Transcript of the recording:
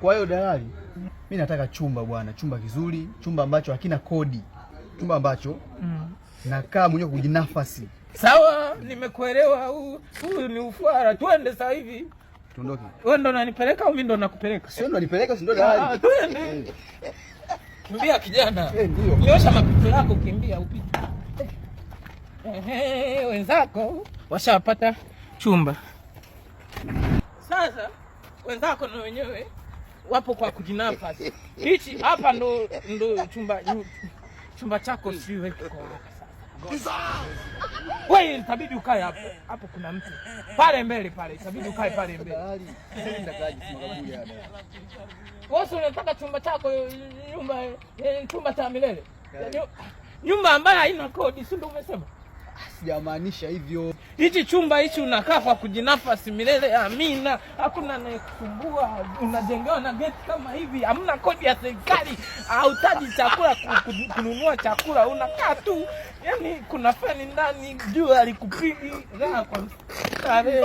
Kwa hiyo dalali, mimi nataka chumba bwana, chumba kizuri, chumba ambacho hakina kodi. Chumba ambacho nakaa mwenyewe kujinafasi. Sawa, nimekuelewa. Huyu ni ufara. Twende sasa hivi. Tuondoke. Wewe ndo unanipeleka au mimi ndo nakupeleka? Sio ndo nipeleka, si ndo dalali. Twende. Kimbia kijana. Ndio. Nyosha mapito yako, kimbia upite. Wenzako washapata chumba. Sasa wenzako na wenyewe wapo kwa kujinafasi. Hichi hapa ndo chumba chako, siwe kwa sasa. Wewe itabidi ukae hapo. Hapo kuna mtu. Pale mbele pale, itabidi ukae pale mbele. Wewe unataka chumba chako, chumba cha milele. Nyumba ambayo haina kodi, si ndio umesema? Sijamaanisha hivyo. Hichi chumba hichi unakaa kwa kujinafasi milele, amina. Hakuna anayekusumbua, unajengewa na geti kama hivi, hamna kodi ya serikali, hautaji chakula kununua chakula, unakaa tu. Yaani kuna fani ndani, jua likupigi raha kwa starehe.